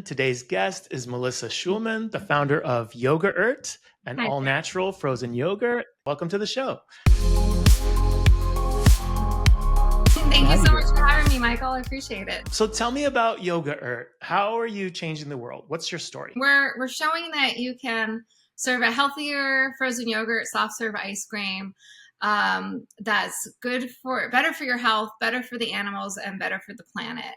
Today's guest is Melissa Schulman, the founder of Yoga-Urt, an Hi. all-natural frozen yogurt. Welcome to the show. Thank you so much for having me, Michael. I appreciate it. So tell me about Yoga-Urt. How are you changing the world? What's your story? We're showing that you can serve a healthier frozen yogurt, soft serve ice cream, that's better for your health, better for the animals, and better for the planet.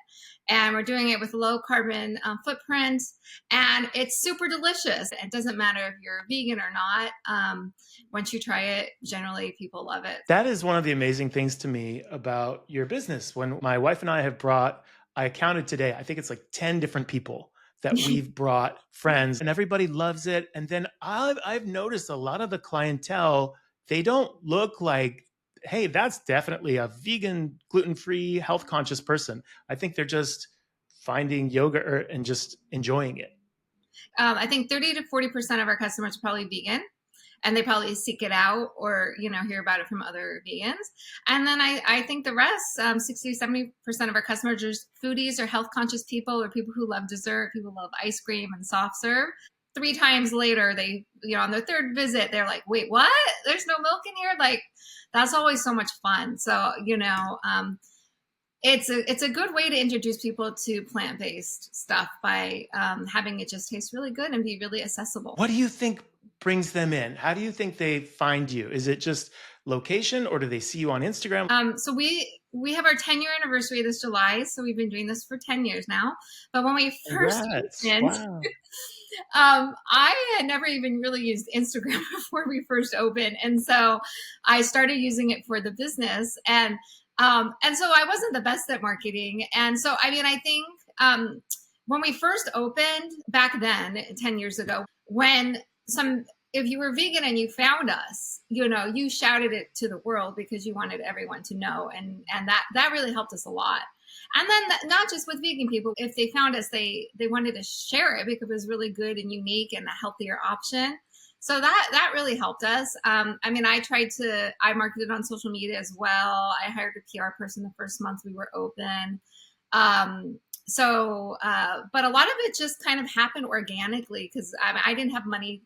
And we're doing it with a low carbon footprint, and it's super delicious. It doesn't matter if you're vegan or not. Once you try it, generally people love it. That is one of the amazing things to me about your business. When my wife and I have I counted today, I think it's like 10 different people that we've brought friends, and everybody loves it. And then I've noticed a lot of the clientele, they don't look like, hey, that's definitely a vegan, gluten-free, health-conscious person. I think they're just finding Yoga-Urt and just enjoying it. I think 30 to 40% of our customers are probably vegan, and they probably seek it out or, hear about it from other vegans. And then I think the rest, 60 to 70% of our customers are foodies or health conscious people, or people who love dessert, people who love ice cream and soft serve. 3 times later, they, on their third visit, they're like, wait, what? There's no milk in here? Like, that's always so much fun. So, it's a good way to introduce people to plant-based stuff by having it just taste really good and be really accessible. What do you think brings them in? How do you think they find you? Is it just location, or do they see you on Instagram? So we have our 10-year anniversary this July. So we've been doing this for 10 years now. But when we first opened, I had never even really used Instagram before we first opened. And so I started using it for the business. And so I wasn't the best at marketing. And so, I think when we first opened back then, 10 years ago, if you were vegan and you found us, you shouted it to the world because you wanted everyone to know. And that really helped us a lot. And then not just with vegan people, if they found us, they wanted to share it because it was really good and unique and a healthier option. So that really helped us. I marketed on social media as well. I hired a PR person the first month we were open. But a lot of it just kind of happened organically because I didn't have money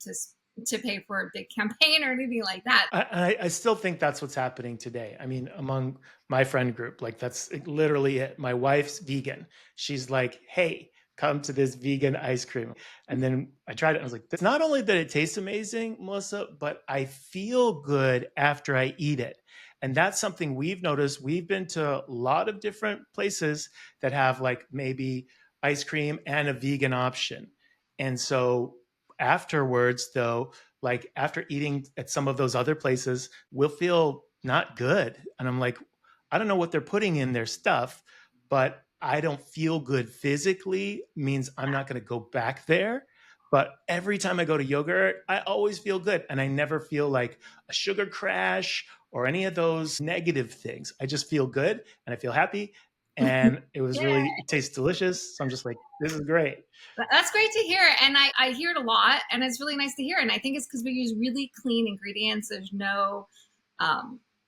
to pay for a big campaign or anything like that. I still think that's what's happening today. Among my friend group, like that's literally it. My wife's vegan. She's like, hey, come to this vegan ice cream. And then I tried it. And I was like, it's not only that it tastes amazing, Melissa, but I feel good after I eat it. And that's something we've noticed. We've been to a lot of different places that have like maybe ice cream and a vegan option. And so afterwards, though, like after eating at some of those other places, we'll feel not good. And I'm like, I don't know what they're putting in their stuff, but I don't feel good physically, means I'm not going to go back there. But every time I go to Yoga-Urt, I always feel good. And I never feel like a sugar crash or any of those negative things. I just feel good and I feel happy. And it was it tastes delicious. So I'm just like, this is great. That's great to hear. And I hear it a lot, and it's really nice to hear. And I think it's because we use really clean ingredients. There's no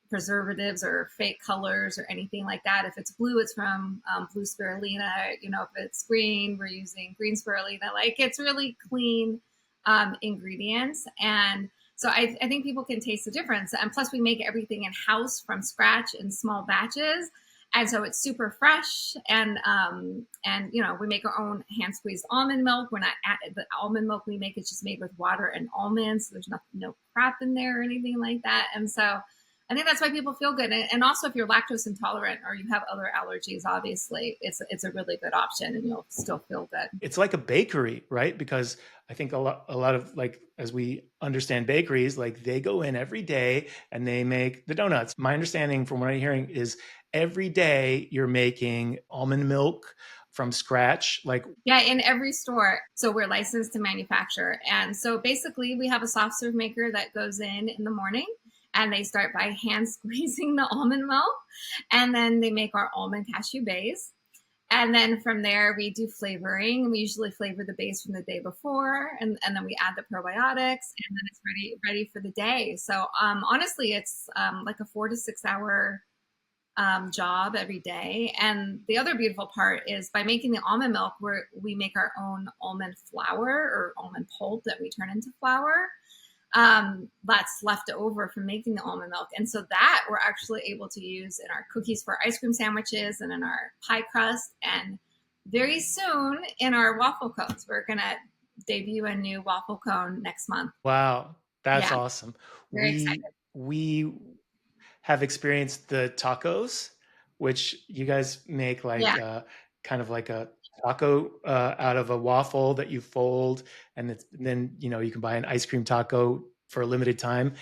preservatives or fake colors or anything like that. If it's blue, it's from blue spirulina. If it's green, we're using green spirulina. Like, it's really clean ingredients. And so I think people can taste the difference. And plus, we make everything in-house from scratch in small batches. And so it's super fresh, and we make our own hand squeezed almond milk. We're not the almond milk we make is just made with water and almonds. So there's no crap in there or anything like that. And so I think that's why people feel good. And also, if you're lactose intolerant or you have other allergies, obviously it's a really good option, and you'll still feel good. It's like a bakery, right? Because I think a lot of, like, as we understand bakeries, like they go in every day and they make the donuts. My understanding from what I'm hearing is every day you're making almond milk from scratch. In every store. So we're licensed to manufacture. And so basically we have a soft serve maker that goes in the morning, and they start by hand squeezing the almond milk, and then they make our almond cashew base. And then from there, we do flavoring. We usually flavor the base from the day before, and then we add the probiotics, and then it's ready for the day. So honestly, it's like a 4 to 6 hour job every day. And the other beautiful part is by making the almond milk, we make our own almond flour or almond pulp that we turn into flour. That's left over from making the almond milk. And so that we're actually able to use in our cookies for ice cream sandwiches and in our pie crust. And very soon in our waffle cones, we're going to debut a new waffle cone next month. Wow. That's Yeah, awesome. very excited. We have experienced the tacos, which you guys make like Yeah. kind of like a taco out of a waffle that you fold, and then you can buy an ice cream taco for a limited time.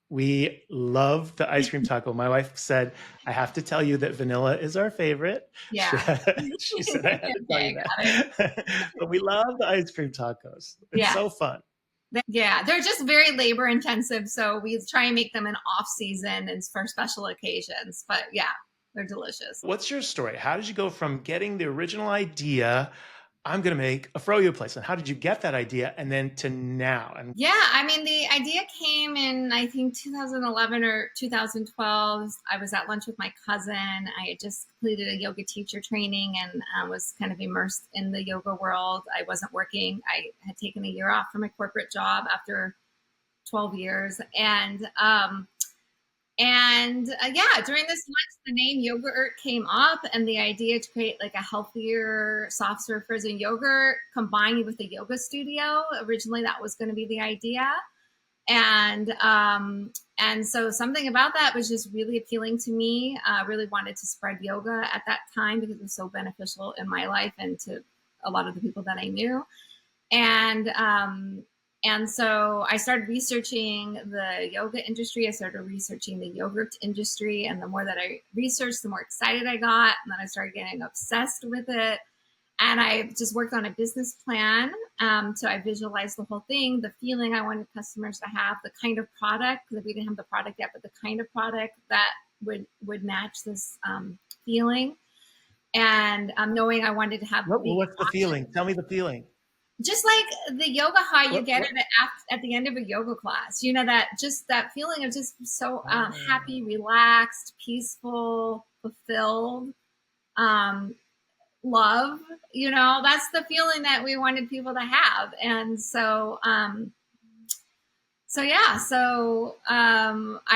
We love the ice cream taco. My wife said, I have to tell you that vanilla is our favorite. Yeah. She said, I had to tell you Okay, that. But we love the ice cream tacos. It's yeah. so fun. Yeah, they're just very labor intensive. So we try and make them in off season and for special occasions. But yeah, they're delicious. What's your story? How did you go from getting the original idea, I'm going to make a froyo place, and how did you get that idea, and then to now? And yeah, I mean, the idea came in, I think, 2011 or 2012. I was at lunch with my cousin. I had just completed a yoga teacher training and was kind of immersed in the yoga world. I wasn't working. I had taken a year off from my corporate job after 12 years. Yeah, during this lunch, the name Yoga-Urt came up, and the idea to create like a healthier, soft serve frozen yogurt combined with a yoga studio. Originally, that was going to be the idea, and so something about that was just really appealing to me. Really wanted to spread yoga at that time because it was so beneficial in my life and to a lot of the people that I knew, and so I started researching the yoga industry. I started researching the yogurt industry. And the more that I researched, the more excited I got. And then I started getting obsessed with it. And I just worked on a business plan. So I visualized the whole thing, the feeling I wanted customers to have, the kind of product, because we didn't have the product yet, but the kind of product that would match this feeling. And knowing I wanted to have what's the feeling? Tell me the feeling. Just like the yoga high you get at the end of a yoga class, that feeling of just so happy, relaxed, peaceful, fulfilled, love, that's the feeling that we wanted people to have. And so, I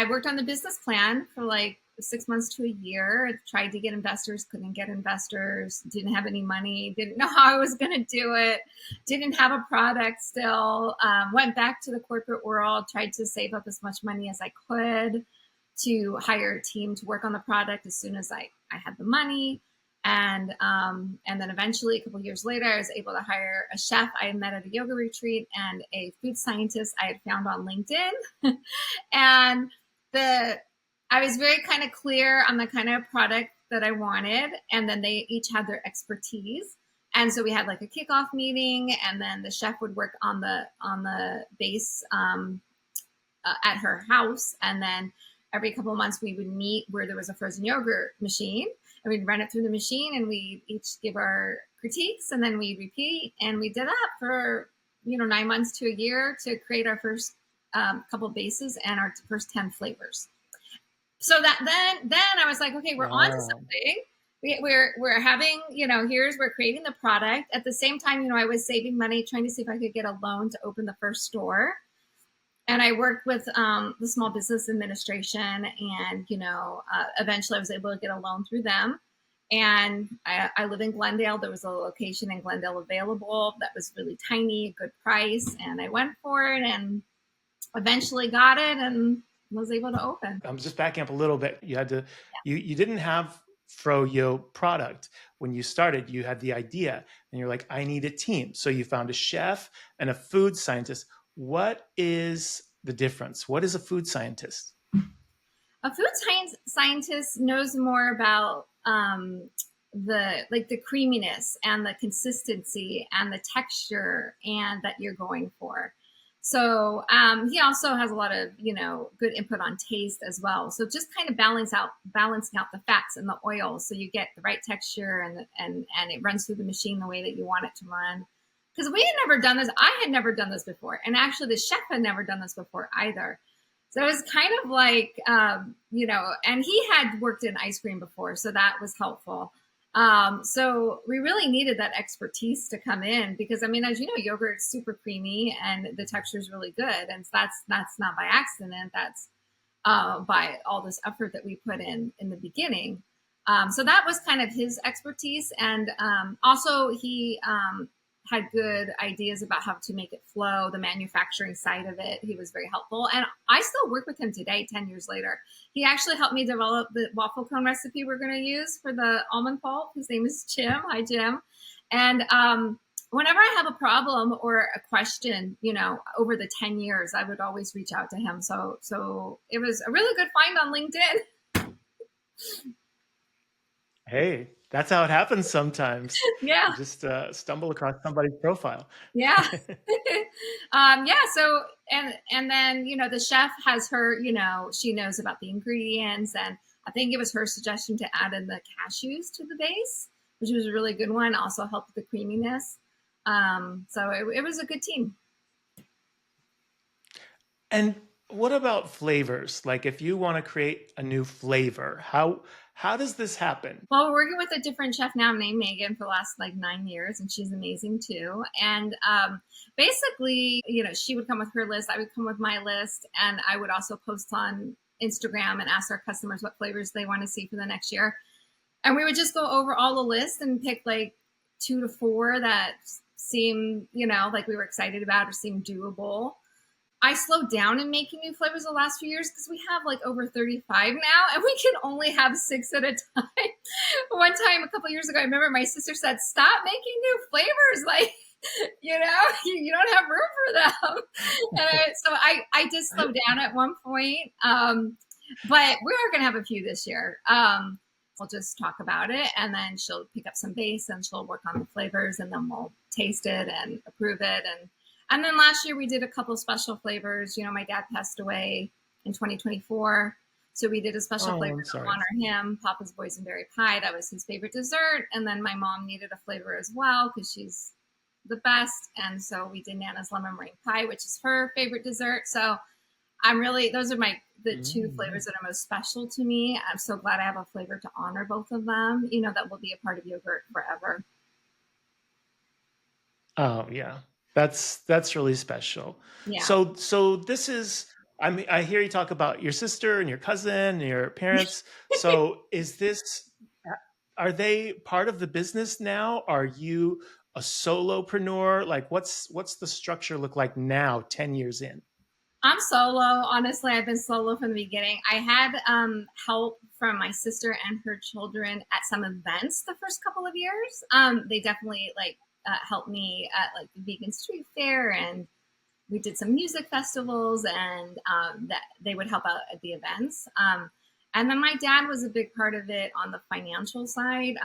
worked on the business plan for like 6 months to a year. Tried to get investors, couldn't get investors, didn't have any money, didn't know how I was going to do it, didn't have a product still. Went back to the corporate world, tried to save up as much money as I could to hire a team to work on the product as soon as I had the money. And then eventually, a couple of years later, I was able to hire a chef I had met at a yoga retreat and a food scientist I had found on LinkedIn. And I was very kind of clear on the kind of product that I wanted. And then they each had their expertise. And so we had like a kickoff meeting, and then the chef would work on the base at her house. And then every couple of months we would meet where there was a frozen yogurt machine, and we'd run it through the machine, and we'd each give our critiques, and then we'd repeat. And we did that for 9 months to a year to create our first couple bases and our first 10 flavors. So that then I was like, okay, we're on to something. We're having, we're creating the product. At the same time, I was saving money, trying to see if I could get a loan to open the first store. And I worked with the Small Business Administration, and, eventually I was able to get a loan through them. And I live in Glendale. There was a location in Glendale available that was really tiny, a good price. And I went for it and eventually got it and was able to open. I'm just backing up a little bit. You had to, you didn't have froyo product when you started. You had the idea, and you're like, I need a team. So you found a chef and a food scientist. What is the difference? What is a food scientist? A food scientist knows more about the creaminess and the consistency and the texture and that you're going for. So he also has a lot of, good input on taste as well. So just kind of balancing out the fats and the oils, so you get the right texture and it runs through the machine the way that you want it to run. Because we had never done this. I had never done this before. And actually the chef had never done this before either. So it was kind of like, and he had worked in ice cream before, so that was helpful. So we really needed that expertise to come in because, I mean, as you know, yogurt's super creamy and the texture is really good, and that's not by accident. That's by all this effort that we put in the beginning. So that was kind of his expertise, and also he had good ideas about how to make it flow, the manufacturing side of it. He was very helpful. And I still work with him today, 10 years later. He actually helped me develop the waffle cone recipe we're going to use for the almond pulp. His name is Jim. Hi, Jim. And whenever I have a problem or a question, over the 10 years, I would always reach out to him. So it was a really good find on LinkedIn. Hey, that's how it happens sometimes. Yeah. You just stumble across somebody's profile. Yeah. So, and then, the chef has her, she knows about the ingredients, and I think it was her suggestion to add in the cashews to the base, which was a really good one. Also helped with the creaminess. So it was a good team. And what about flavors? Like if you want to create a new flavor, how does this happen? Well, we're working with a different chef now named Megan for the last 9 years, and she's amazing too. And basically, she would come with her list, I would come with my list, and I would also post on Instagram and ask our customers what flavors they want to see for the next year. And we would just go over all the lists and pick 2 to 4 that seem, like we were excited about or seemed doable. I slowed down in making new flavors the last few years because we have over 35 now, and we can only have 6 at a time. One time, a couple years ago, I remember my sister said, "Stop making new flavors. You don't have room for them." And so I did slow down at one point. But we're going to have a few this year. We'll just talk about it, and then she'll pick up some base and she'll work on the flavors, and then we'll taste it and approve it. And then last year we did a couple special flavors. My dad passed away in 2024. So we did a special flavor to honor him, Papa's Boysenberry Pie. That was his favorite dessert. And then my mom needed a flavor as well because she's the best. And so we did Nana's Lemon Meringue Pie, which is her favorite dessert. So those are the 2 flavors that are most special to me. I'm so glad I have a flavor to honor both of them, that will be a part of yogurt forever. Oh, yeah. That's really special. Yeah. So this is, I hear you talk about your sister and your cousin and your parents. So are they part of the business now? Are you a solopreneur? Like what's the structure look like now, 10 years in? I'm solo. Honestly, I've been solo from the beginning. I had help from my sister and her children at some events the first couple of years. They definitely helped me at the vegan street fair, and we did some music festivals, and that they would help out at the events. And then my dad was a big part of it on the financial side.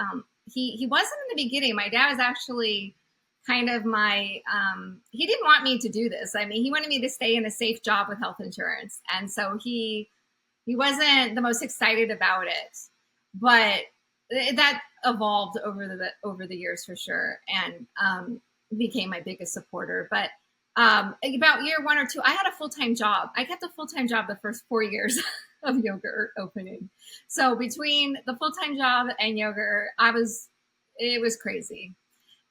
He wasn't in the beginning. My dad was actually kind of he didn't want me to do this. I mean, he wanted me to stay in a safe job with health insurance. And so he wasn't the most excited about it, but that evolved over the years for sure. And became my biggest supporter. But about year 1 or 2, I had a full-time job. I kept a full-time job the first 4 years of Yoga-Urt opening. So between the full-time job and Yoga-Urt, it was crazy.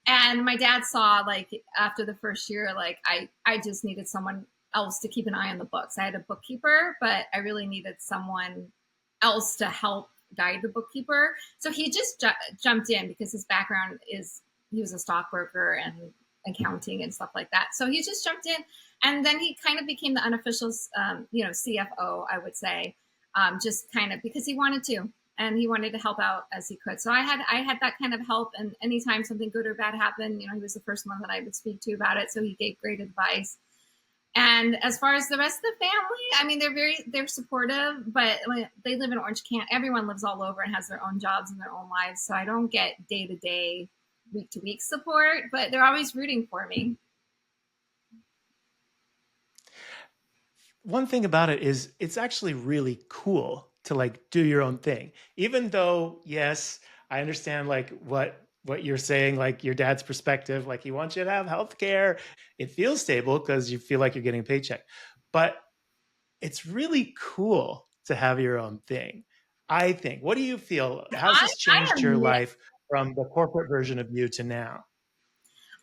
And my dad saw after the first year, I just needed someone else to keep an eye on the books. I had a bookkeeper, but I really needed someone else to help guide the bookkeeper. So he just jumped in because his background he was a stockbroker and accounting and stuff like that. So he just jumped in, and then he kind of became the unofficial, CFO, I would say, just kind of because he wanted to. And he wanted to help out as he could. So I had that kind of help. And anytime something good or bad happened, he was the first one that I would speak to about it. So he gave great advice. And as far as the rest of the family, I mean, they're supportive, but they live in Orange County. Everyone lives all over and has their own jobs and their own lives. So I don't get day-to-day, week-to-week support, but they're always rooting for me. One thing about it is it's actually really cool to do your own thing, even though, yes, I understand what you're saying, your dad's perspective, he wants you to have healthcare. It feels stable because you feel like you're getting a paycheck, but it's really cool to have your own thing, I think. What do you feel? How's I, this I changed your am mixed. life from the corporate version of you to now?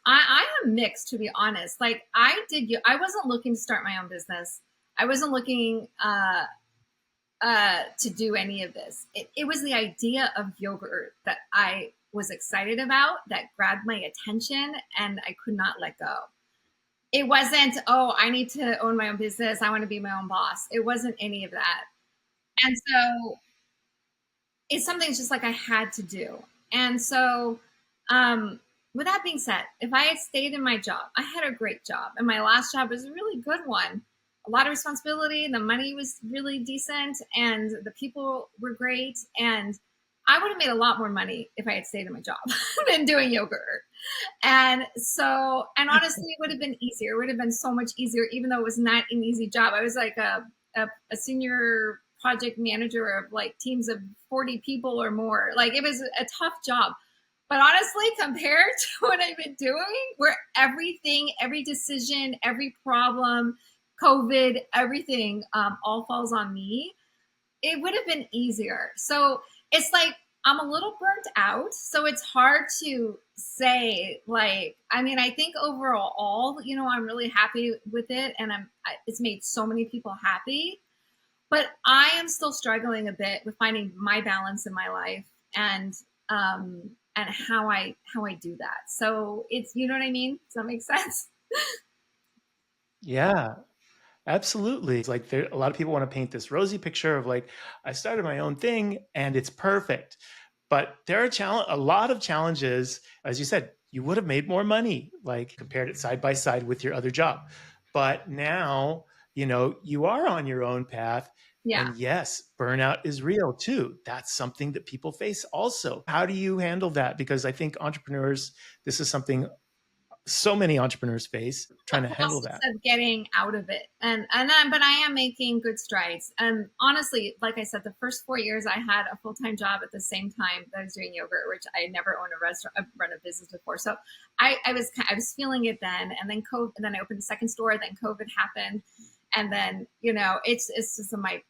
I am mixed, to be honest. Like I wasn't looking to start my own business. I wasn't looking to do any of this. It was the idea of Yoga-Urt that I was excited about, that grabbed my attention, and I could not let go. It wasn't, oh, I need to own my own business. I want to be my own boss. It wasn't any of that. And so it's something just like I had to do. And so, with that being said, if I had stayed in my job, I had a great job, and my last job was a really good one. A lot of responsibility, the money was really decent, and the people were great. And I would have made a lot more money if I had stayed in my job than doing Yoga-Urt. And so, and honestly, it would have been easier. It would have been so much easier, even though it was not an easy job. I was like a senior project manager of like teams of 40 people or more. Like it was a tough job. But honestly, compared to what I've been doing, where everything, every decision, every problem, COVID, everything all falls on me, it would have been easier. So it's like I'm a little burnt out. So it's hard to say, like, I mean, I think overall, I'm really happy with it, and it's made so many people happy. But I am still struggling a bit with finding my balance in my life, and how I do that. So it's, you know what I mean? Does that make sense? Yeah, absolutely. It's like a lot of people want to paint this rosy picture of like, I started my own thing and it's perfect. But there are a lot of challenges. As you said, you would have made more money, like compared it side by side with your other job. But now, you are on your own path. Yeah. And yes, burnout is real too. That's something that people face also. How do you handle that? Because I think entrepreneurs, this is something so many entrepreneurs face, trying to handle Process that. of getting out of it, but I am making good strides. And honestly, like I said, the first 4 years I had a full-time job at the same time that I was doing yoga, which I never owned a restaurant, run a business before. So I was feeling it then, and then COVID, and then I opened a second store. Then COVID happened, and then it's just my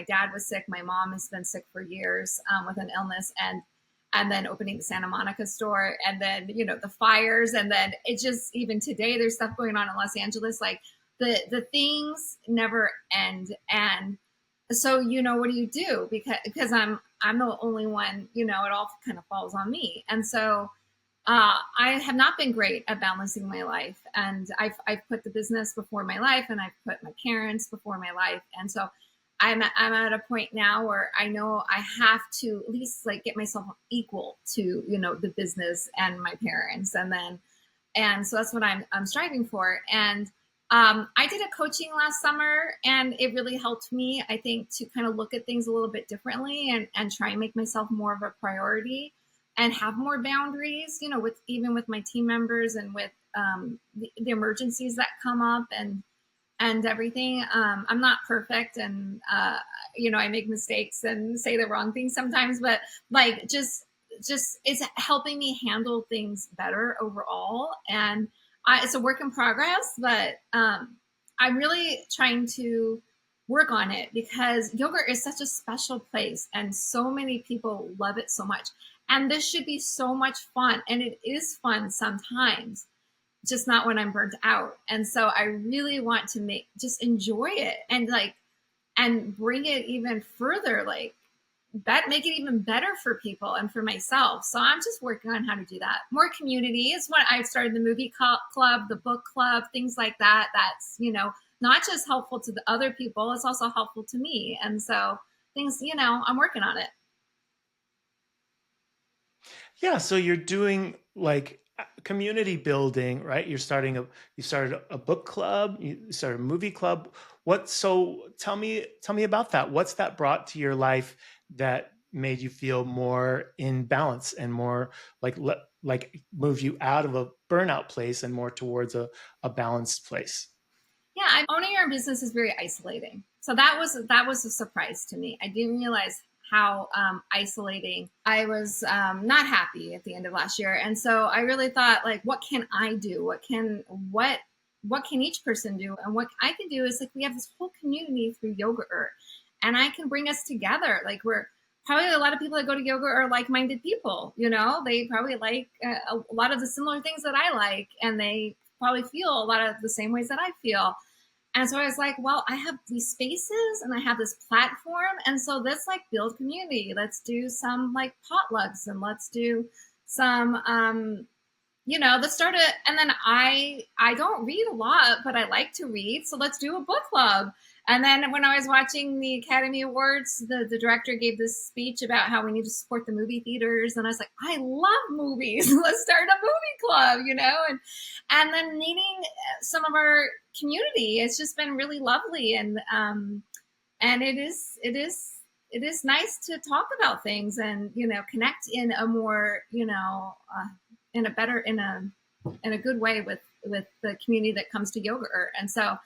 dad was sick, my mom has been sick for years with an illness, and then opening the Santa Monica store, and then the fires, and then it just, even today there's stuff going on in Los Angeles. Like the things never end. And so what do you do? Because I'm the only one, it all kind of falls on me. And so I have not been great at balancing my life, and I've put the business before my life, and I've put my parents before my life. And so I'm at a point now where I know I have to at least like get myself equal to the business and my parents, and so that's what I'm striving for. And I did a coaching last summer, and it really helped me, I think, to kind of look at things a little bit differently, and try and make myself more of a priority, and have more boundaries, with my team members, and with the emergencies that come up, and everything. I'm not perfect, and I make mistakes and say the wrong thing sometimes, but like just it's helping me handle things better overall. And it's a work in progress, but I'm really trying to work on it, because yoga is such a special place, and so many people love it so much. And this should be so much fun, and it is fun sometimes, just not when I'm burnt out. And so I really want to just enjoy it, and bring it even further, like make it even better for people and for myself. So I'm just working on how to do that. More community is what I've started, the movie club, the book club, things like that. That's, not just helpful to the other people, it's also helpful to me. And so things, I'm working on it. Yeah, so you're doing like community building, right? You started a book club, you started a movie club. So tell me about that. What's that brought to your life that made you feel more in balance, and more like move you out of a burnout place and more towards a balanced place? Yeah, owning your own business is very isolating. So that was a surprise to me. I didn't realize how isolating. I was not happy at the end of last year, and so I really thought, like, what can I do? What what can each person do? And what I can do is like, we have this whole community through Yoga-Urt, and I can bring us together. Like, we're probably a lot of people that go to yoga are like-minded people, you know, they probably like a lot of the similar things that I like, and they probably feel a lot of the same ways that I feel. And so I was like, well, I have these spaces and I have this platform. And so let's like build community. Let's do some like potlucks, and let's do some, let's start it. And then I don't read a lot, but I like to read. So let's do a book club. And then when I was watching the Academy Awards, the director gave this speech about how we need to support the movie theaters. And I was like, I love movies. Let's start a movie club, and then meeting some of our community. It's just been really lovely. And it is nice to talk about things and, connect in a more, in a good way with the community that comes to Yoga-Urt. And so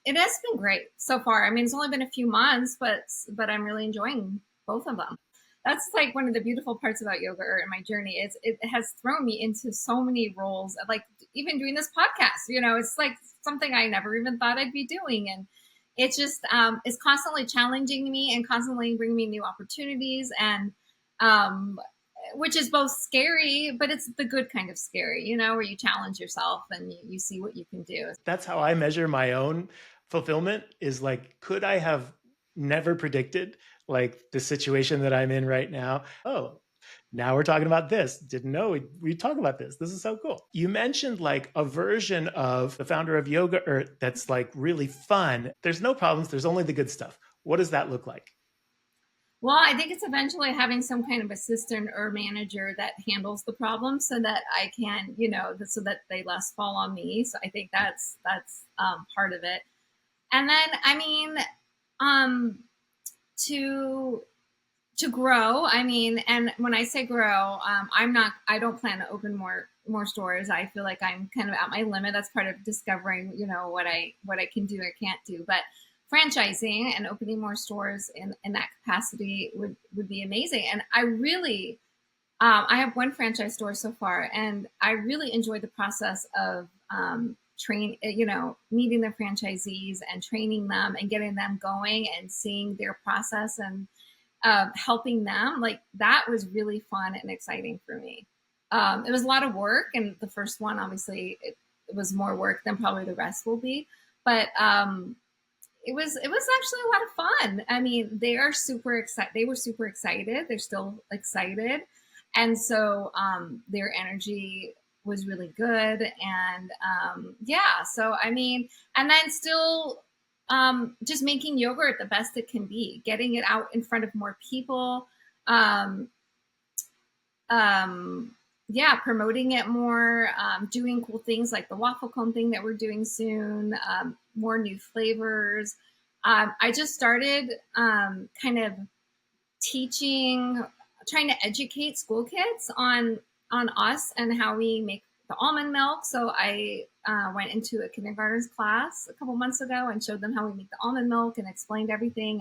it has been great so far. I mean, it's only been a few months, but I'm really enjoying both of them. That's like one of the beautiful parts about Yoga-Urt and my journey is it has thrown me into so many roles. Like even doing this podcast, it's like something I never even thought I'd be doing. And it just is constantly challenging me and constantly bringing me new opportunities, and which is both scary, but it's the good kind of scary, where you challenge yourself and you see what you can do. That's how I measure my own fulfillment, is like, could I have never predicted like the situation that I'm in right now? Oh, now we're talking about this. Didn't know we'd talk about this. This is so cool. You mentioned like a version of the founder of Yoga-Urt that's like really fun. There's no problems. There's only the good stuff. What does that look like? Well, I think it's eventually having some kind of assistant or manager that handles the problem so that I can, so that they less fall on me. So I think that's part of it. And then, I mean, to grow, I mean, and when I say grow, I don't plan to open more stores. I feel like I'm kind of at my limit. That's part of discovering, what I can do or can't do. But franchising and opening more stores in that capacity would be amazing. And I really, I have one franchise store so far, and I really enjoyed the process of meeting the franchisees and training them and getting them going and seeing their process and helping them. Like that was really fun and exciting for me. It was a lot of work, and the first one, obviously, it was more work than probably the rest will be. But it was actually a lot of fun. I mean, they are super excited. They were super excited. They're still excited. And so their energy was really good. And so, I mean, and then still just making Yoga-Urt the best it can be, getting it out in front of more people. Promoting it more, doing cool things like the waffle cone thing that we're doing soon, more new flavors. I just started kind of trying to educate school kids on us and how we make the almond milk. So I went into a kindergarten's class a couple months ago and showed them how we make the almond milk and explained everything.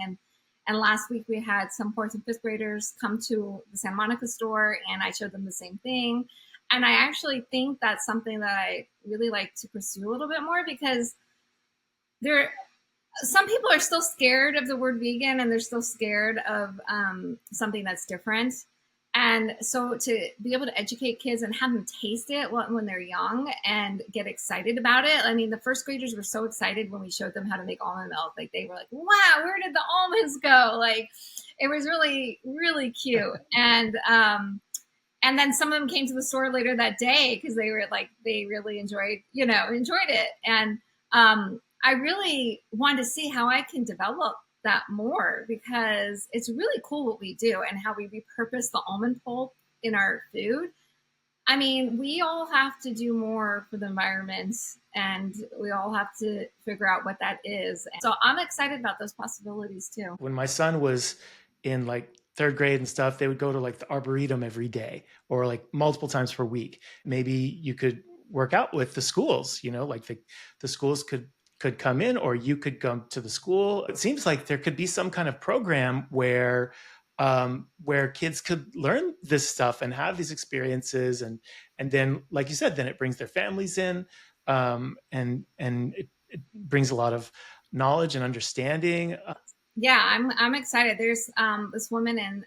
And last week we had some fourth and fifth graders come to the Santa Monica store, and I showed them the same thing. And I actually think that's something that I really like to pursue a little bit more, because some people are still scared of the word vegan, and they're still scared of something that's different. And so to be able to educate kids and have them taste it when they're young and get excited about it. I mean, the first graders were so excited when we showed them how to make almond milk. Like they were like, wow, where did the almonds go? Like it was really, really cute. And then some of them came to the store later that day because they really enjoyed it. And I really wanted to see how I can develop that more, because it's really cool what we do and how we repurpose the almond pulp in our food. I mean, we all have to do more for the environment, and we all have to figure out what that is. So I'm excited about those possibilities too. When my son was in like third grade and stuff, they would go to like the Arboretum every day or like multiple times per week. Maybe you could work out with the schools, like the schools could come in, or you could come to the school. It seems like there could be some kind of program where kids could learn this stuff and have these experiences. And then, like you said, then it brings their families in. and it brings a lot of knowledge and understanding. Yeah, I'm excited. There's this woman in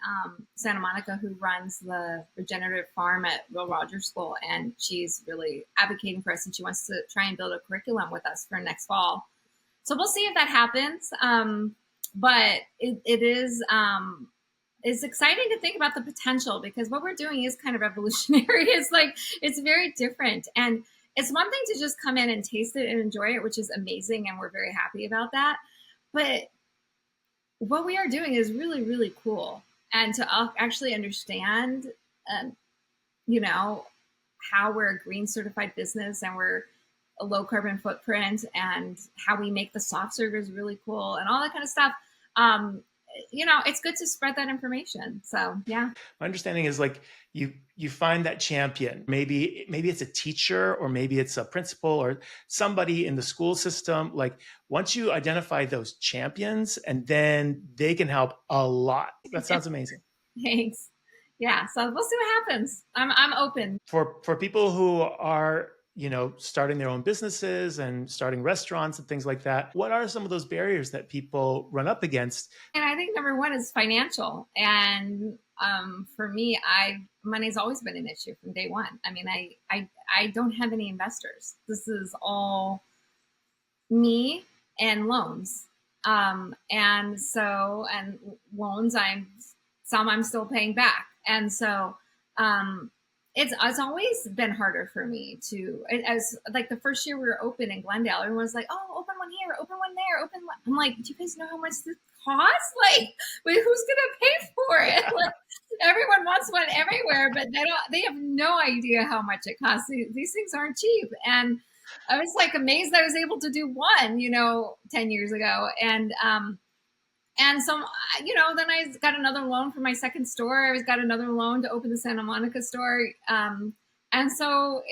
Santa Monica who runs the regenerative farm at Will Rogers School, and she's really advocating for us, and she wants to try and build a curriculum with us for next fall. So we'll see if that happens. But it is it's exciting to think about the potential, because what we're doing is kind of revolutionary. It's like it's very different, and it's one thing to just come in and taste it and enjoy it, which is amazing, and we're very happy about that. But what we are doing is really, really cool. And to actually understand, um, you know, how we're a green certified business and we're a low carbon footprint, and how we make the soft serve is really cool, and all that kind of stuff. Um, it's good to spread that information. So yeah. My understanding is like you find that champion. Maybe it's a teacher, or maybe it's a principal, or somebody in the school system. Like once you identify those champions, and then they can help a lot. That sounds amazing. Thanks. Yeah. So we'll see what happens. I'm open. For people who are, starting their own businesses and starting restaurants and things like that, what are some of those barriers that people run up against? And I think number one is financial. And for me, money's always been an issue from day one. I mean, I don't have any investors. This is all me and loans. And loans, I'm still paying back. And so it's always been harder for me as like the first year we were open in Glendale, everyone was like, oh, open one here, open one there, I'm like, do you guys know how much this costs? Like, wait, who's gonna pay for it? Like, everyone wants one everywhere, but they have no idea how much it costs. These things aren't cheap. And I was like amazed that I was able to do one, 10 years ago. And so, then I got another loan for my second store. I got another loan to open the Santa Monica store. And so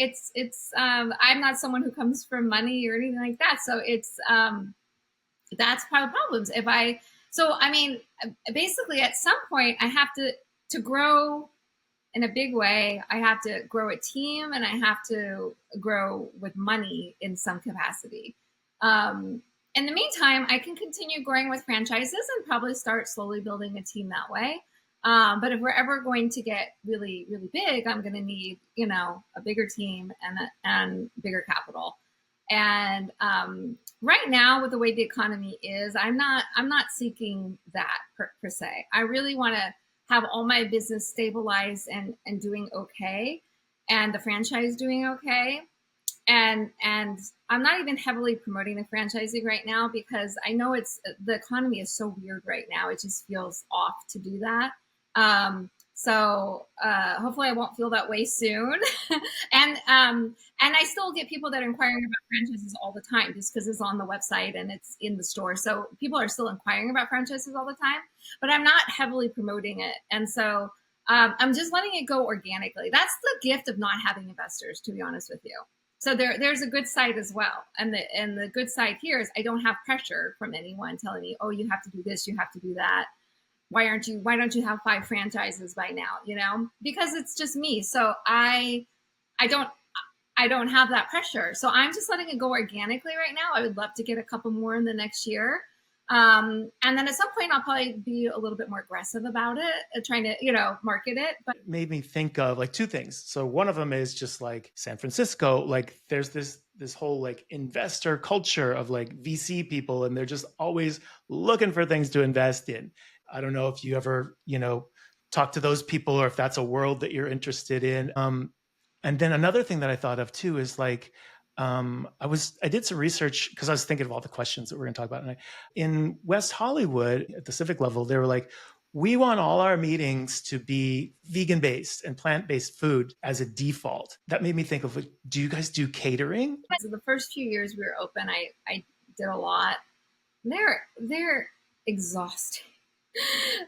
I'm not someone who comes from money or anything like that. So that's part of the problems. Basically at some point I have to grow in a big way. I have to grow a team, and I have to grow with money in some capacity. In the meantime, I can continue growing with franchises and probably start slowly building a team that way. But if we're ever going to get really, really big, I'm going to need, a bigger team and bigger capital. And right now, with the way the economy is, I'm not seeking that per se. I really want to have all my business stabilized and doing okay, and the franchise doing okay. And I'm not even heavily promoting the franchising right now, because I know the economy is so weird right now. It just feels off to do that. So hopefully I won't feel that way soon. And I still get people that are inquiring about franchises all the time, just because it's on the website and it's in the store. So people are still inquiring about franchises all the time, but I'm not heavily promoting it. And so I'm just letting it go organically. That's the gift of not having investors, to be honest with you. So there's a good side as well. And the good side here is I don't have pressure from anyone telling me, oh, you have to do this, you have to do that. Why don't you have 5 franchises by now? Because it's just me. So I don't have that pressure. So I'm just letting it go organically right now. I would love to get a couple more in the next year. And then at some point I'll probably be a little bit more aggressive about it, trying to, market it. But it made me think of like 2 things. So one of them is just like San Francisco, like there's this whole like investor culture of like VC people, and they're just always looking for things to invest in. I don't know if you ever, talk to those people, or if that's a world that you're interested in. And then another thing that I thought of too is like, I did some research because I was thinking of all the questions that we're going to talk about. And in West Hollywood at the civic level, they were like, we want all our meetings to be vegan based and plant based food as a default. That made me think of, like, do you guys do catering? So the first few years we were open, I did a lot. They're exhausting.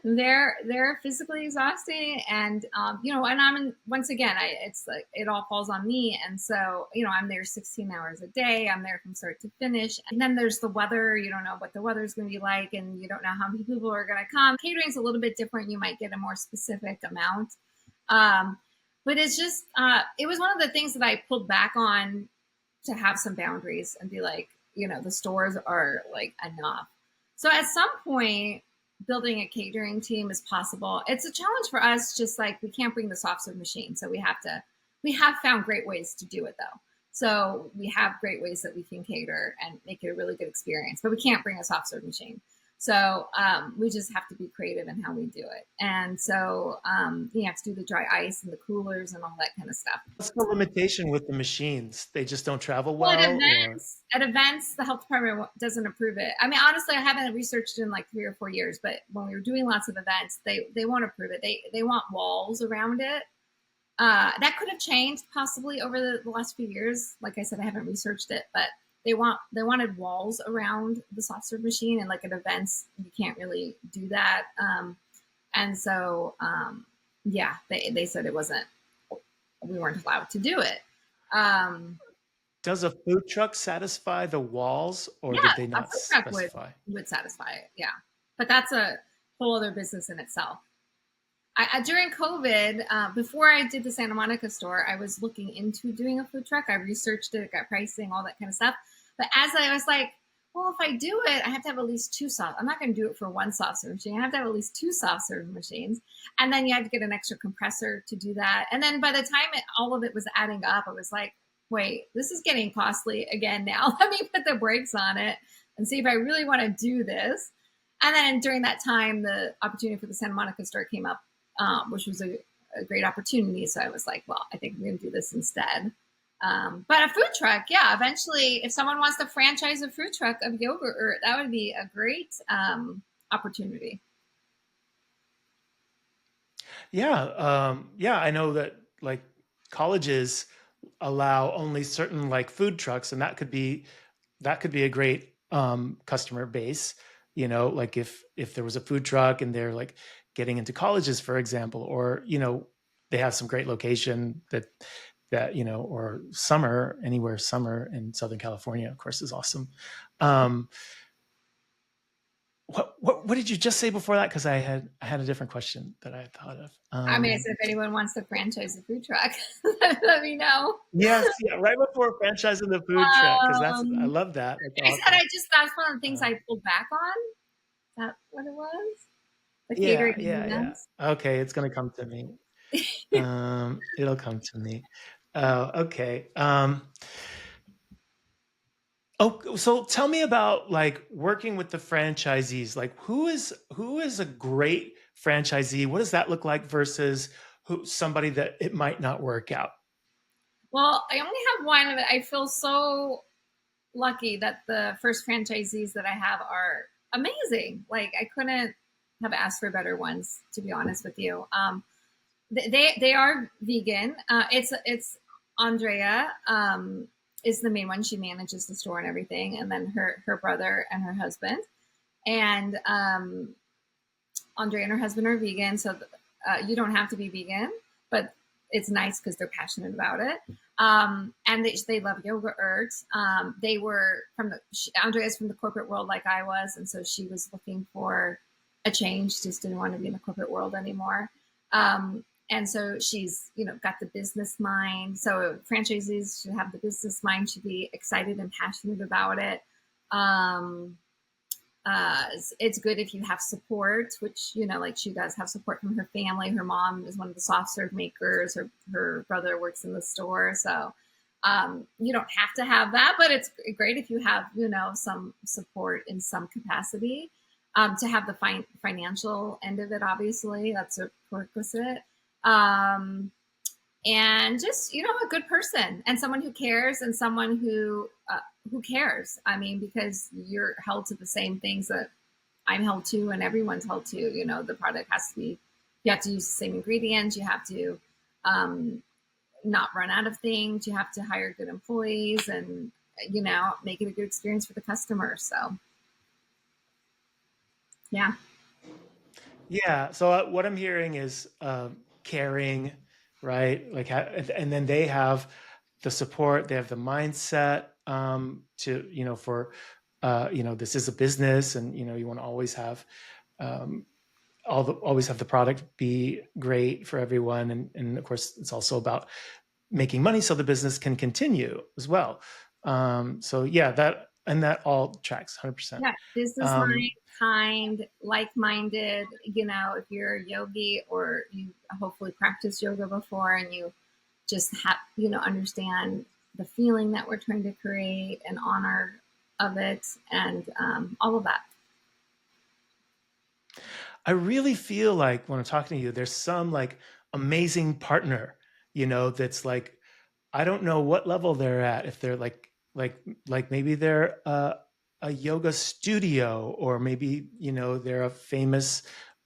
They're physically exhausting, and and once again, it's like it all falls on me, and so I'm there 16 hours a day. I'm there from start to finish, and then there's the weather. You don't know what the weather is going to be like, and you don't know how many people are going to come. Catering's a little bit different. You might get a more specific amount, but it's just it was one of the things that I pulled back on to have some boundaries and be like, the stores are like enough. So at some point, building a catering team is possible. It's a challenge for us, just like we can't bring the soft serve machine. So we have found great ways to do it though. So we have great ways that we can cater and make it a really good experience, but we can't bring a soft serve machine. So we just have to be creative in how we do it. And so you have to do the dry ice and the coolers and all that kind of stuff. What's the limitation with the machines? They just don't travel well? At events, the health department doesn't approve it. I mean, honestly, I haven't researched in like 3 or 4 years, but when we were doing lots of events, they won't approve it. They want walls around it. That could have changed possibly over the last few years. Like I said, I haven't researched it, but they wanted walls around the soft serve machine, and like at events, you can't really do that. And so, yeah, they said we weren't allowed to do it. Does a food truck satisfy the walls, or yeah, did they not a food truck specify? would satisfy it. Yeah, but that's a whole other business in itself. During COVID, before I did the Santa Monica store, I was looking into doing a food truck. I researched it, got pricing, all that kind of stuff. But as I was like, well, if I do it, I have to have at least 2 soft. I'm not going to do it for 1 soft serve machine. I have to have at least 2 soft serve machines. And then you have to get an extra compressor to do that. And then by the time all of it was adding up, I was like, wait, this is getting costly again now. Let me put the brakes on it and see if I really want to do this. And then during that time, the opportunity for the Santa Monica store came up, which was a great opportunity. So I was like, well, I think I'm going to do this instead. But a food truck, yeah, eventually, if someone wants to franchise a food truck of Yoga-Urt, that would be a great opportunity. Yeah. Yeah. I know that like colleges allow only certain like food trucks, and that could be a great customer base. Like if there was a food truck and they're like getting into colleges, for example, or they have some great location that or anywhere summer in Southern California, of course, is awesome. What did you just say before that? Because I had a different question that I had thought of. I mean, I said, if anyone wants to franchise a food truck, let me know. Yes, yeah, right before franchising the food truck, because I love that. That's one of the things I pulled back on. Is that what it was? The catering events. Okay, it's gonna come to me. It'll come to me. Okay. So tell me about like working with the franchisees. Like who is a great franchisee? What does that look like versus somebody that it might not work out? Well, I only have one, but I feel so lucky that the first franchisees that I have are amazing. Like I couldn't have asked for better ones, to be honest with you. They are vegan. It's Andrea is the main one. She manages the store and everything, and then her brother and her husband. And Andrea and her husband are vegan, so you don't have to be vegan, but it's nice because they're passionate about it. And they love Yoga-Urt. They were Andrea's from the corporate world like I was, and so she was looking for a change, just didn't want to be in the corporate world anymore. And so she's, got the business mind. So franchisees should have the business mind, should be excited and passionate about it. It's good if you have support, which, like she does have support from her family. Her mom is one of the soft serve makers. Her brother works in the store. So you don't have to have that, but it's great if you have, some support in some capacity. To have the financial end of it, obviously, that's a prerequisite. And just, a good person and someone who cares and someone who cares. I mean, because you're held to the same things that I'm held to and everyone's held to. The product has to be, you have to use the same ingredients. You have to not run out of things. You have to hire good employees and, make it a good experience for the customer. So. Yeah. Yeah. So what I'm hearing is caring, right? Like, and then they have the support, they have the mindset to, for, this is a business, and you want to always have always have the product be great for everyone, and of course it's also about making money so the business can continue as well. So yeah, that all tracks 100%. Yeah, business mind, kind, like-minded. If you're a yogi or you hopefully practice yoga before and you just have, understand the feeling that we're trying to create and honor of it and all of that. I really feel like when I'm talking to you, there's some like amazing partner, that's like, I don't know what level they're at. If they're like maybe they're a yoga studio, or maybe they're a famous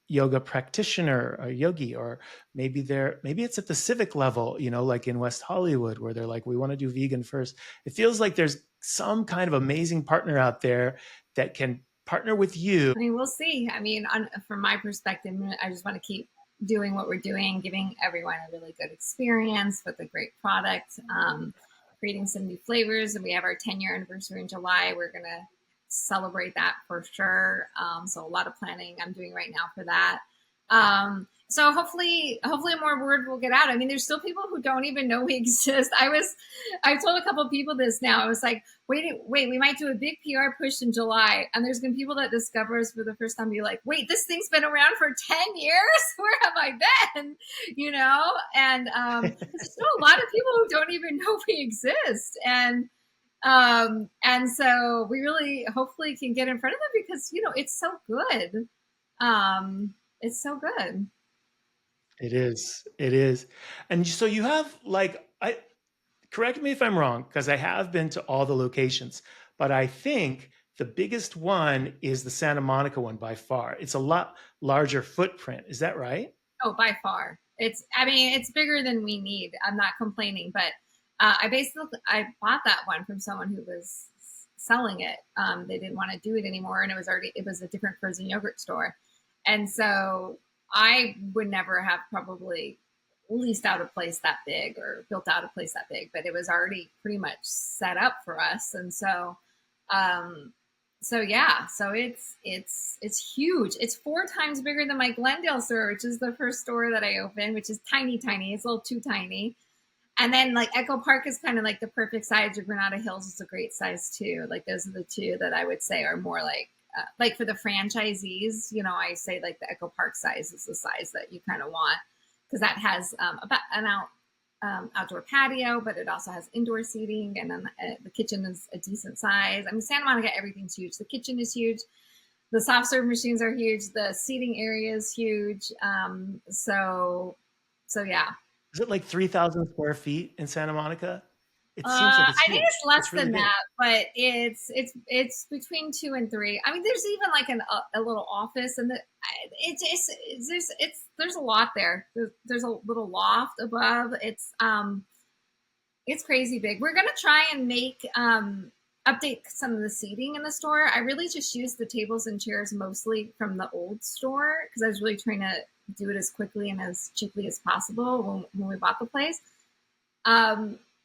yoga practitioner, a yogi, or maybe it's at the civic level, like in West Hollywood, where they're like, we want to do vegan first. It feels like there's some kind of amazing partner out there that can partner with you. I mean, we'll see. I mean, from my perspective, I just want to keep doing what we're doing, giving everyone a really good experience with a great product, creating some new flavors. And we have our 10-year anniversary in July. We're going to celebrate that for sure. So a lot of planning I'm doing right now for that. So hopefully more word will get out. I mean, there's still people who don't even know we exist. I've told a couple of people this now. I was like, wait, we might do a big PR push in July. And there's been people that discover us for the first time, be like, wait, this thing's been around for 10 years? Where have I been? And there's still a lot of people who don't even know we exist. And so we really hopefully can get in front of them because, it's so good. It's so good. It is. It is. And so you have like, correct me if I'm wrong, because I have been to all the locations, but I think the biggest one is the Santa Monica one by far. It's a lot larger footprint. Is that right? Oh, by far. It's bigger than we need. I'm not complaining, but I bought that one from someone who was selling it. They didn't want to do it anymore, and it was a different frozen yogurt store. And so I would never have probably leased out a place that big or built out a place that big, but it was already pretty much set up for us. And so, yeah, so it's huge. It's 4 times bigger than my Glendale store, which is the first store that I opened, which is tiny. It's a little too tiny. And then like Echo Park is kind of like the perfect size. Or Granada Hills is a great size too. Like those are the two that I would say are more like for the franchisees, I say like the Echo Park size is the size that you kind of want, because that has about an outdoor patio, but it also has indoor seating, and then the kitchen is a decent size. I mean, Santa Monica, everything's huge. The kitchen is huge. The soft serve machines are huge. The seating area is huge. So yeah. Is it like 3,000 square feet in Santa Monica? It seems like it's I huge. think it's less really than big. that, but it's between 2 and 3. I mean, there's even like a little office, and there's a lot there. There's a little loft above. It's crazy big. We're gonna try and make update some of the seating in the store. I really just used the tables and chairs mostly from the old store because I was really trying to do it as quickly and as cheaply as possible when we bought the place.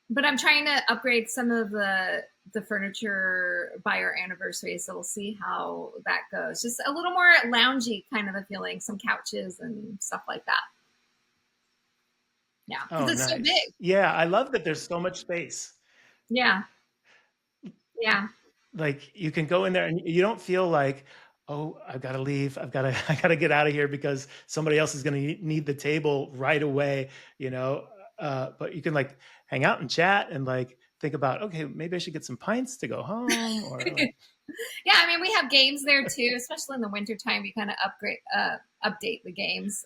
But I'm trying to upgrade some of the furniture by our anniversary, so we'll see how that goes. Just a little more loungy kind of a feeling, some couches and stuff like that. Yeah, because it's so big. Yeah, I love that there's so much space. Yeah. Like you can go in there and you don't feel like, oh, I've got to leave. I got to get out of here because somebody else is going to need the table right away, but you can like hang out and chat and like think about, okay, maybe I should get some pints to go home or like... Yeah, I mean, we have games there too, especially in the wintertime. We kind of update the games,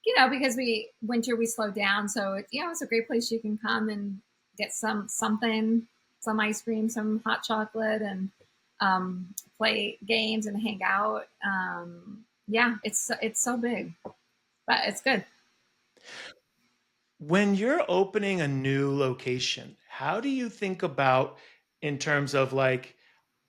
because winter we slow down. So it's a great place you can come and get some ice cream, some hot chocolate, and play games and hang out. Yeah, it's so big, but it's good. When you're opening a new location, how do you think about in terms of like,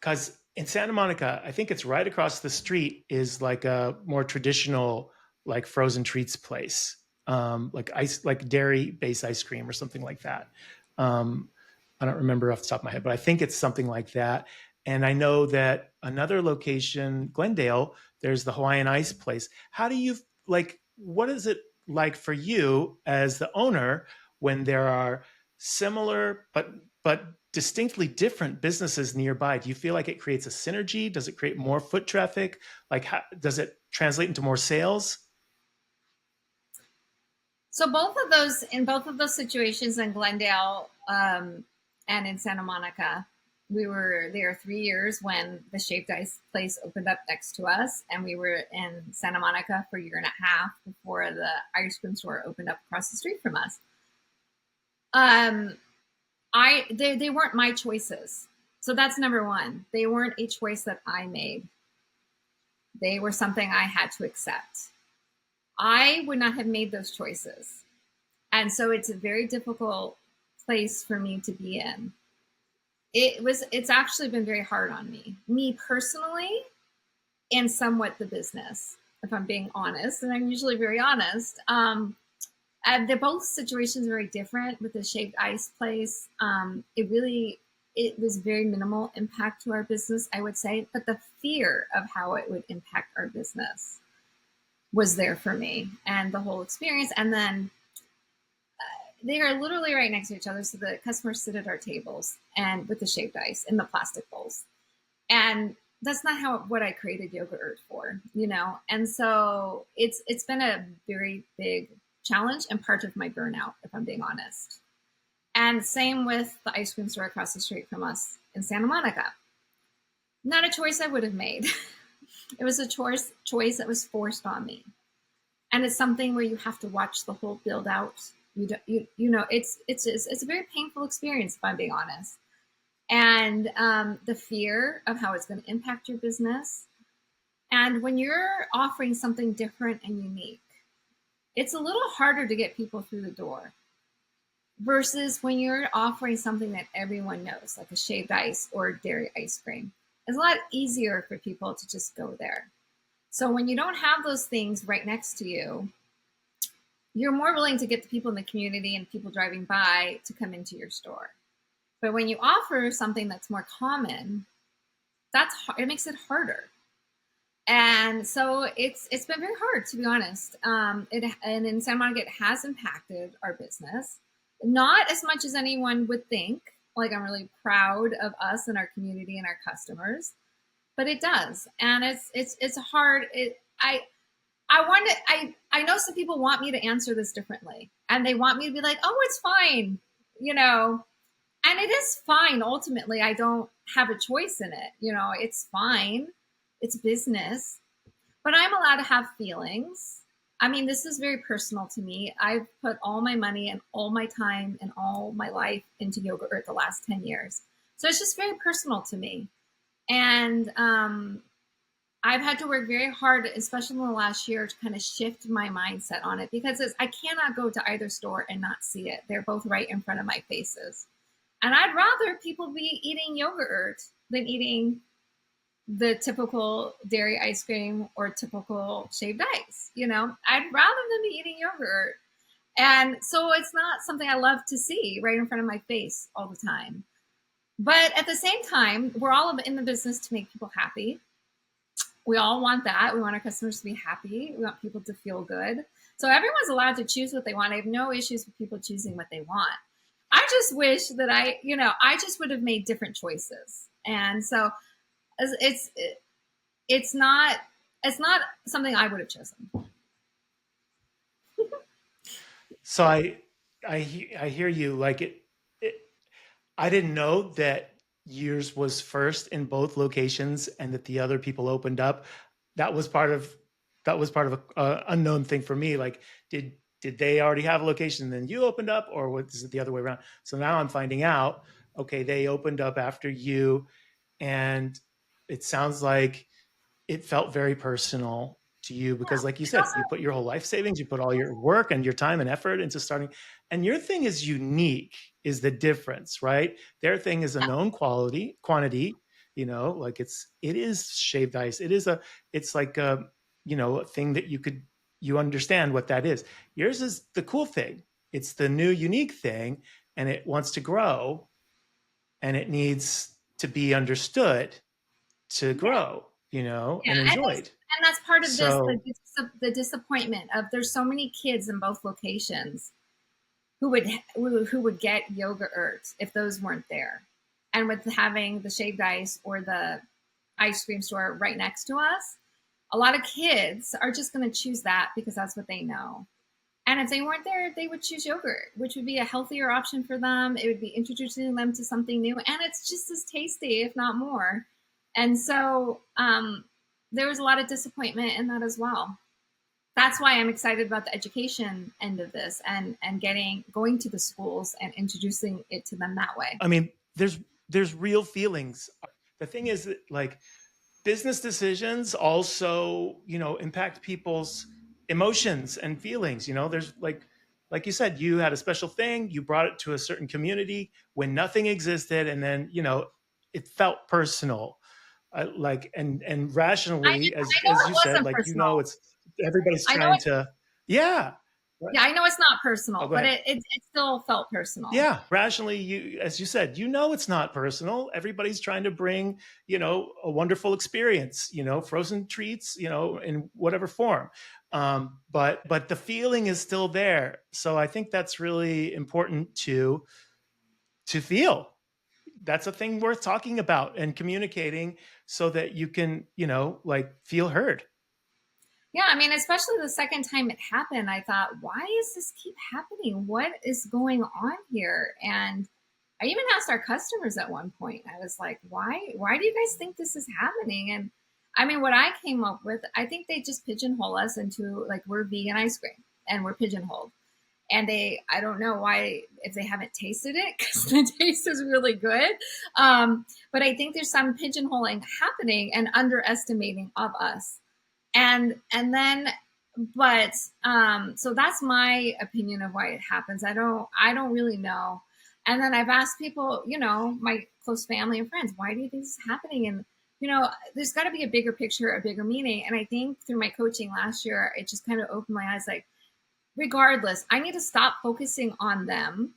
because in Santa Monica, I think it's right across the street is like a more traditional like frozen treats place, like dairy based ice cream or something like that. I don't remember off the top of my head, but I think it's something like that. And I know that another location, Glendale, there's the Hawaiian Ice place. How do you what is it like for you as the owner when there are similar but distinctly different businesses nearby. Do you feel like it creates a synergy? Does it create more foot traffic? Like, how, does it translate into more sales? So in both of those situations in Glendale and in Santa Monica, we were there 3 years when the shaved ice place opened up next to us, and we were in Santa Monica for a year and a half before the ice cream store opened up across the street from us. They weren't my choices. So that's number one. They weren't a choice that I made. They were something I had to accept. I would not have made those choices. And so it's a very difficult place for me to be in. It's actually been very hard on me personally, and somewhat the business, if I'm being honest, and I'm usually very honest. And they're both situations very different. With the shaved ice place, it was very minimal impact to our business, I would say, but the fear of how it would impact our business was there for me, and the whole experience. And then they are literally right next to each other, so the customers sit at our tables and with the shaved ice in the plastic bowls, and that's not what I created Yoga-Urt for, you know. And so it's been a very big challenge and part of my burnout, if I'm being honest. And same with the ice cream store across the street from us in Santa Monica. Not a choice I would have made. It was a choice that was forced on me. And it's something where you have to watch the whole build out. You know, it's a very painful experience, if I'm being honest. And the fear of how it's going to impact your business. And when you're offering something different and unique, it's a little harder to get people through the door versus when you're offering something that everyone knows, like a shaved ice or dairy ice cream. It's a lot easier for people to just go there. So when you don't have those things right next to you, you're more willing to get the people in the community and people driving by to come into your store. But when you offer something that's more common, it makes it harder. And so it's been very hard, to be honest. And in Santa Monica, it has impacted our business, not as much as anyone would think. Like, I'm really proud of us and our community and our customers, but it does, and it's hard. I know some people want me to answer this differently, and they want me to be like, oh, it's fine, you know, and it is fine. Ultimately, I don't have a choice in it. You know, it's fine. It's business, but I'm allowed to have feelings. I mean, this is very personal to me. I've put all my money and all my time and all my life into Yoga-Urt the last 10 years. So it's just very personal to me. And I've had to work very hard, especially in the last year, to kind of shift my mindset on it, because I cannot go to either store and not see it. They're both right in front of my faces. And I'd rather people be eating Yoga-Urt than eating the typical dairy ice cream or typical shaved ice. You know, I'd rather them be eating Yoga-Urt. And so it's not something I love to see right in front of my face all the time. But at the same time, we're all in the business to make people happy. We all want that. We want our customers to be happy. We want people to feel good. So everyone's allowed to choose what they want. I have no issues with people choosing what they want. I just wish that I just would have made different choices. And so it's not something I would have chosen. So I hear you. Like I didn't know that yours was first in both locations and that the other people opened up. That was part of a unknown thing for me. Like, did they already have a location and then you opened up, or was it the other way around? So now I'm finding out, okay, they opened up after you, and it sounds like it felt very personal to you because, like you said, you put your whole life savings, you put all your work and your time and effort into starting, and your thing is unique, is the difference, right? Their thing is a known quantity, you know, like it is shaved ice. It's like a, you know, a thing that you understand what that is. Yours is the cool thing. It's the new unique thing, and it wants to grow, and it needs to be understood to grow, you know, and enjoyed. And that's part of the disappointment of, there's so many kids in both locations who would get Yoga-Urt if those weren't there. And with having the shaved ice or the ice cream store right next to us, a lot of kids are just going to choose that because that's what they know. And if they weren't there, they would choose yogurt, which would be a healthier option for them. It would be introducing them to something new, and it's just as tasty, if not more. And so there was a lot of disappointment in that as well. That's why I'm excited about the education end of this, and going to the schools and introducing it to them that way. I mean, there's real feelings. The thing is that, like, business decisions also, impact people's emotions and feelings. There's like you said, you had a special thing, you brought it to a certain community when nothing existed, and then it felt personal. And rationally, I know as it you said, wasn't like, personal. it's everybody's I know trying it. to, yeah. Yeah, I know it's not Oh, personal, go but ahead. it still felt personal. Yeah, rationally, as you said, it's not personal. Everybody's trying to bring, a wonderful experience, frozen treats, in whatever form. But the feeling is still there. So I think that's really important to feel. That's a thing worth talking about and communicating so that you can, like, feel heard. Yeah, I mean, especially the second time it happened, I thought, why does this keep happening? What is going on here? And I even asked our customers at one point. I was like, why do you guys think this is happening? And I mean, what I came up with, I think they just pigeonhole us into, like, we're vegan ice cream and we're pigeonholed. And I don't know why, if they haven't tasted it, because the taste is really good. But I think there's some pigeonholing happening and underestimating of us. And then but so that's my opinion of why it happens. I don't really know. And then I've asked people, my close family and friends, why do you think this is happening? And there's got to be a bigger picture, a bigger meaning. And I think through my coaching last year, it just kind of opened my eyes. Like, regardless, I need to stop focusing on them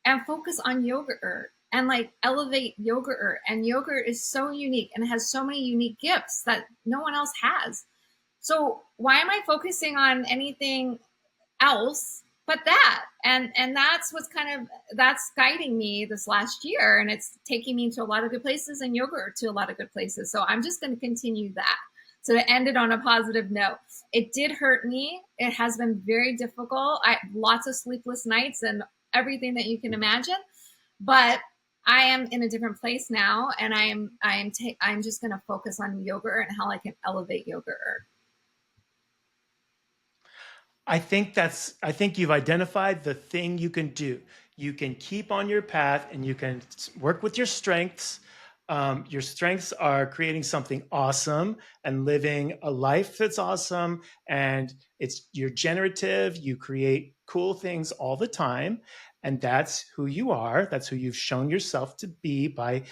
and focus on Yoga-Urt and, like, elevate Yoga-Urt. And Yoga-Urt is so unique and it has so many unique gifts that no one else has. So why am I focusing on anything else but that? And that's that's guiding me this last year, and it's taking me to a lot of good places, and Yoga-Urt to a lot of good places. So I'm just going to continue that. So to end it on a positive note, it did hurt me. It has been very difficult. I lots of sleepless nights and everything that you can imagine, but I am in a different place now, and I'm just going to focus on Yoga-Urt and how I can elevate Yoga-Urt. I think you've identified the thing you can do. You can keep on your path and you can work with your strengths. Your strengths are creating something awesome and living a life that's awesome. And you're generative. You create cool things all the time. And that's who you are. That's who you've shown yourself to be by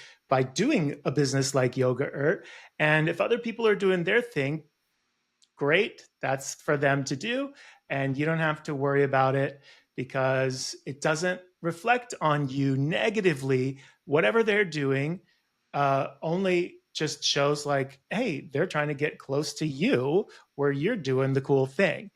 doing a business like Yoga-Urt. And if other people are doing their thing, great, that's for them to do. And you don't have to worry about it because it doesn't reflect on you negatively. Whatever they're doing only just shows, like, hey, they're trying to get close to you where you're doing the cool thing.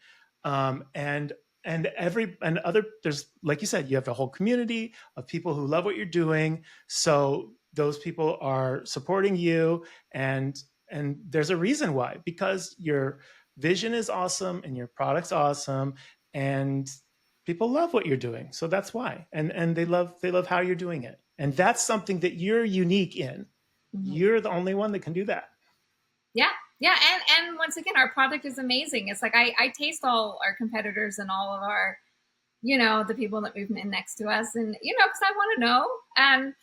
And other, there's, like you said, you have a whole community of people who love what you're doing. So those people are supporting you, and there's a reason why, because your vision is awesome and your product's awesome, and people love what you're doing. So that's why. And they love how you're doing it. And that's something that you're unique in. Mm-hmm. You're the only one that can do that. Yeah. Yeah. And once again, our product is amazing. It's like, I taste all our competitors and all of our, the people that move in next to us, and, cause I want to know. And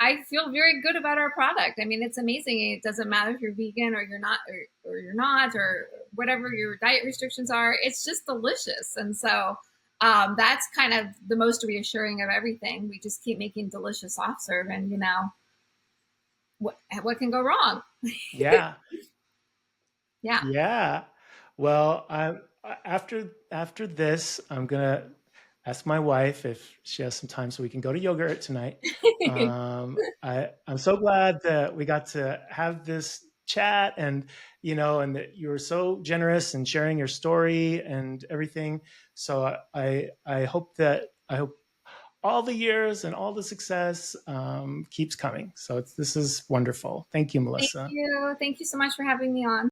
I feel very good about our product. I mean, it's amazing. It doesn't matter if you're vegan or you're not, or you're not, or whatever your diet restrictions are. It's just delicious. And so that's kind of the most reassuring of everything. We just keep making delicious soft serve, and, what can go wrong? Yeah. Yeah. Yeah. Well, after this, I'm gonna ask my wife if she has some time so we can go to Yoga-Urt tonight. I'm so glad that we got to have this chat, and and that you were so generous in sharing your story and everything. So I hope all the years and all the success keeps coming. So this is wonderful. Thank you, Thank Melissa. you. Thank you so much for having me on.